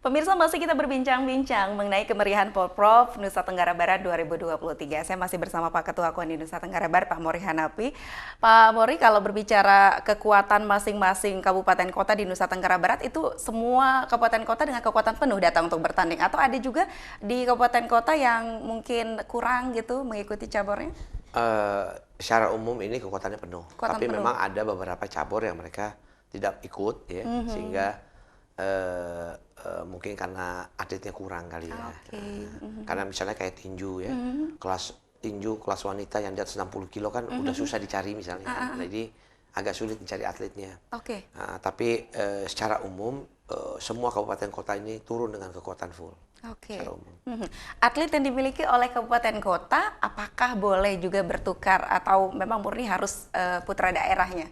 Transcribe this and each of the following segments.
Pemirsa, masih kita berbincang-bincang mengenai kemeriahan Porprov Nusa Tenggara Barat 2023. Saya masih bersama Pak Ketua KONI Nusa Tenggara Barat, Pak Mori Hanapi. Pak Mori, kalau berbicara kekuatan masing-masing kabupaten kota di Nusa Tenggara Barat, itu semua kabupaten kota dengan kekuatan penuh datang untuk bertanding? Atau ada juga di kabupaten kota yang mungkin kurang gitu mengikuti cabornya? Secara umum ini kekuatannya penuh, Kekuatan tapi penuh. memang ada beberapa cabur yang mereka tidak ikut ya, sehingga mungkin karena atletnya kurang kali ya. Karena misalnya kayak tinju ya, kelas tinju kelas wanita yang di atas 60 kilo kan udah susah dicari misalnya, jadi agak sulit mencari atletnya. Tapi secara umum semua kabupaten kota ini turun dengan kekuatan full. Secara umum. Atlet yang dimiliki oleh kabupaten kota, apakah boleh juga bertukar atau memang murni harus putra daerahnya?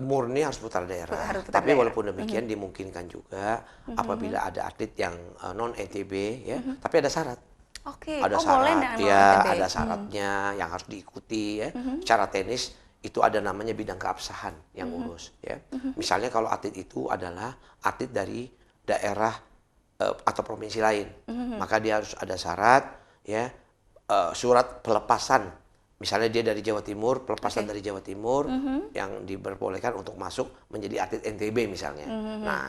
Murni harus putar daerah. Harus putar Tapi daerah. walaupun demikian dimungkinkan juga apabila ada atlet yang non NTB ya, tapi ada syarat. Ada Boleh syarat, dengan ya NTB. ada syaratnya yang harus diikuti ya. Secara tenis itu ada namanya bidang keabsahan yang urus ya. Misalnya kalau atlet itu adalah atlet dari daerah atau provinsi lain, maka dia harus ada syarat ya, surat pelepasan. Misalnya dia dari Jawa Timur, pelepasan dari Jawa Timur yang diperbolehkan untuk masuk menjadi atlet NTB misalnya. Nah,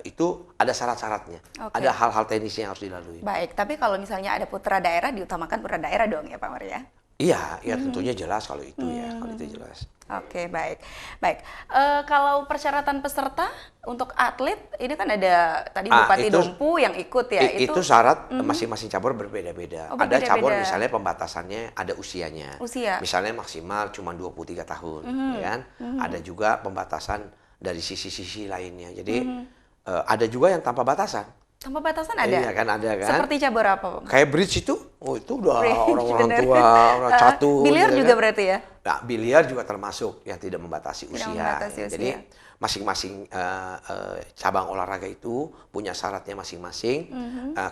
itu ada syarat-syaratnya. Ada hal-hal teknis yang harus dilalui. Baik, tapi kalau misalnya ada putra daerah, diutamakan putra daerah dong ya Pak Mori ya? Iya, ya tentunya jelas kalau itu ya, kalau itu jelas. Baik. Kalau persyaratan peserta untuk atlet, ini kan ada tadi Bupati Dompu yang ikut ya? Itu syarat masing-masing cabur berbeda-beda. Ada Berbeda-beda. cabur misalnya pembatasannya ada usianya. Usia. Misalnya maksimal cuma 23 tahun, ya kan? Ada juga pembatasan dari sisi-sisi lainnya. Jadi ada juga yang tanpa batasan. Tanpa batasan ada? Iya kan, ada kan. Seperti cabur apa? Kayak bridge itu, itu udah orang-orang Bener. tua, orang catur. Biliar gitu juga kan. berarti ya? Nah, biliar juga termasuk yang tidak membatasi Tidak usia. membatasi usia. Jadi masing-masing cabang olahraga itu punya syaratnya masing-masing.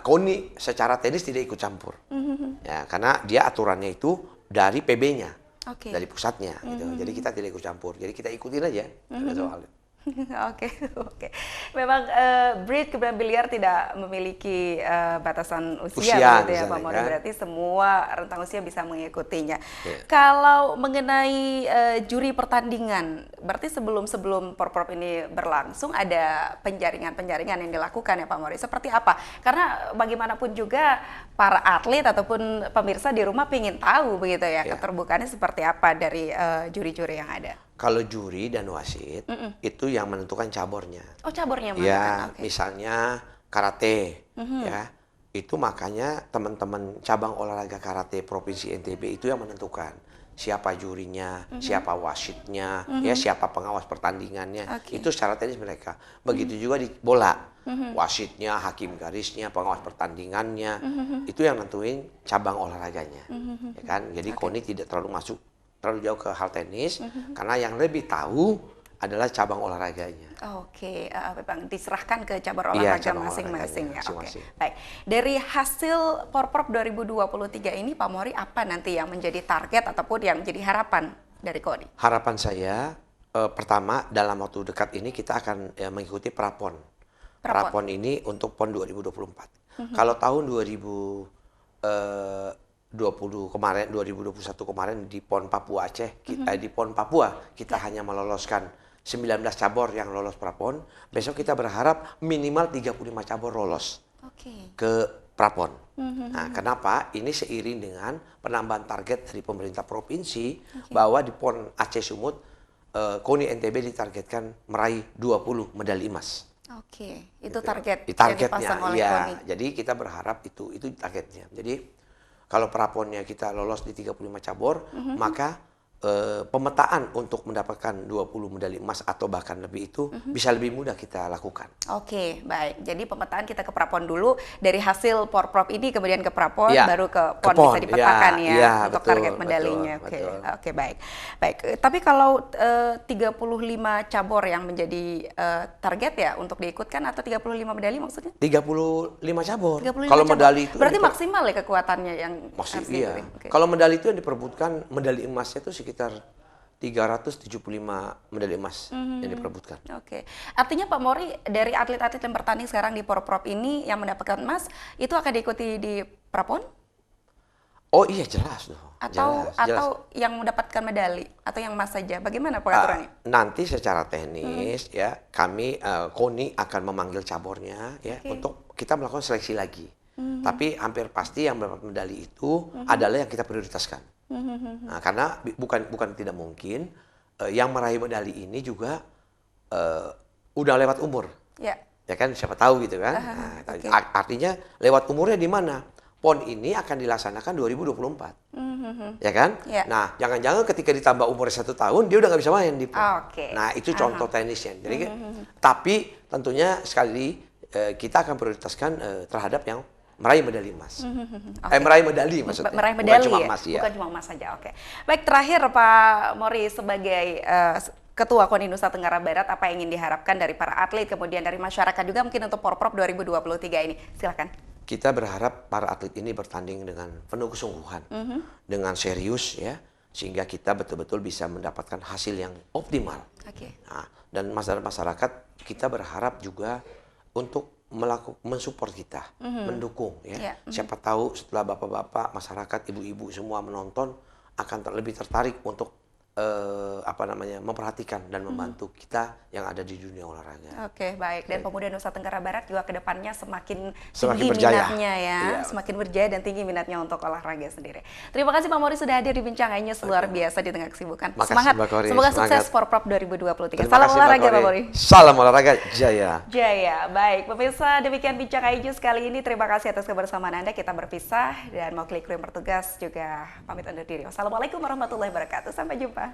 KONI secara tenis tidak ikut campur, ya karena dia aturannya itu dari PB-nya, dari pusatnya. Gitu. Jadi kita tidak ikut campur. Jadi kita ikutin aja. Ada soalnya. Oke. Memang bridge kemudian biliar tidak memiliki batasan usia begitu ya Pak Mori, kan? berarti semua rentang usia bisa mengikutinya. Yeah. Kalau mengenai juri pertandingan, berarti sebelum Porprov ini berlangsung ada penjaringan yang dilakukan ya Pak Mori. Seperti apa? Karena bagaimanapun juga para atlet ataupun pemirsa di rumah ingin tahu begitu ya, keterbukaannya seperti apa dari juri-juri yang ada. Kalau juri dan wasit itu yang menentukan cabornya. Oh, cabornya Ya, misalnya karate, ya itu makanya teman-teman cabang olahraga karate provinsi NTB itu yang menentukan siapa jurinya, siapa wasitnya, ya siapa pengawas pertandingannya. Itu secara teknis mereka. Begitu juga di bola, wasitnya, hakim garisnya, pengawas pertandingannya, itu yang nentuin cabang olahraganya, ya kan. Jadi KONI tidak terlalu jauh ke hal teknis, karena yang lebih tahu adalah cabang olahraganya. Memang diserahkan ke cabang olahraga masing-masing ya. Baik. Dari hasil Porprov 2023 ini Pak Mori, apa nanti yang menjadi target ataupun yang menjadi harapan dari KONI? Harapan saya pertama dalam waktu dekat ini kita akan mengikuti Prapon. Prapon ini untuk PON 2024. Kalau tahun 2021 kemarin di PON Papua Aceh, di PON Papua kita hanya meloloskan 19 cabur yang lolos Prapon. Besok kita berharap minimal 35 cabur lolos ke Prapon. Nah, kenapa? Ini seiring dengan penambahan target dari pemerintah provinsi bahwa di PON Aceh Sumut KONI NTB ditargetkan meraih 20 medali emas. Itu target yang Targetnya, dipasang oleh ya. KONI. Jadi kita berharap itu targetnya. Jadi kalau Praponnya kita lolos di 35 cabur, maka pemetaan untuk mendapatkan 20 medali emas atau bahkan lebih itu bisa lebih mudah kita lakukan. Baik. Jadi pemetaan kita ke Prapon dulu, dari hasil Porprov ini kemudian ke Prapon, baru ke PON bisa dipetakan untuk target medalinya. Baik. Tapi kalau 35 cabur yang menjadi target ya untuk diikutkan, atau 35 medali maksudnya? 35 cabur. Kalau medali itu berarti maksimal ya kekuatannya yang Kalau medali itu yang diperebutkan, medali emasnya itu sekitar 375 medali emas yang diperebutkan. Oke, artinya Pak Mori dari atlet-atlet yang bertanding sekarang di Porprov ini yang mendapatkan emas itu akan diikuti di Prapon Oh iya jelas dong. atau Jelas. yang mendapatkan medali atau yang emas saja? Bagaimana pengaturannya? Nanti secara teknis ya kami KONI akan memanggil cabornya ya Oke. untuk kita melakukan seleksi lagi. Tapi hampir pasti yang mendapat medali itu adalah yang kita prioritaskan. Nah, karena bukan tidak mungkin yang meraih medali ini juga udah lewat umur. Ya. Ya kan siapa tahu gitu kan. Nah, oke. artinya lewat umurnya di mana? PON ini akan dilaksanakan 2024. Ya kan? Ya. Nah, jangan-jangan ketika ditambah umurnya 1 tahun, dia udah nggak bisa main di PON. Oke. Nah, itu contoh teknisnya. Jadi, tapi tentunya sekali kita akan prioritaskan terhadap yang meraih medali emas. Oke. Meraih medali maksudnya. Meraih Bukan medali cuma ya? emas, ya. Bukan cuma emas saja, oke. Baik, terakhir Pak Mori sebagai Ketua KONI Nusa Tenggara Barat, apa yang ingin diharapkan dari para atlet, kemudian dari masyarakat juga mungkin untuk Porprov 2023 ini? Silakan. Kita berharap para atlet ini bertanding dengan penuh kesungguhan, dengan serius ya, sehingga kita betul-betul bisa mendapatkan hasil yang optimal. Oke. Nah, dan masyarakat kita berharap juga untuk mensupport kita, mendukung ya. Ya, Siapa tahu setelah bapak-bapak, masyarakat, ibu-ibu semua menonton akan lebih tertarik untuk memperhatikan dan membantu kita yang ada di dunia olahraga. Oke, baik. Dan pemuda Nusa Tenggara Barat juga kedepannya semakin Semakin tinggi berjaya. minatnya ya, Iya. semakin berjaya dan tinggi minatnya untuk olahraga sendiri. Terima kasih Pak Mori sudah hadir di Bincang News luar biasa di tengah kesibukan. Makasih, Semangat, Mbak Kori. semoga Semangat. sukses Porprov 2023. Terima Salam kasih, olahraga Pak Mori. Salam olahraga jaya. Jaya, baik. Pemirsa, demikian Bincang News kali ini. Terima kasih atas kebersamaan Anda. Kita berpisah dan mau klik kru yang bertugas juga pamit undur diri. Wassalamualaikum warahmatullahi wabarakatuh. Sampai jumpa.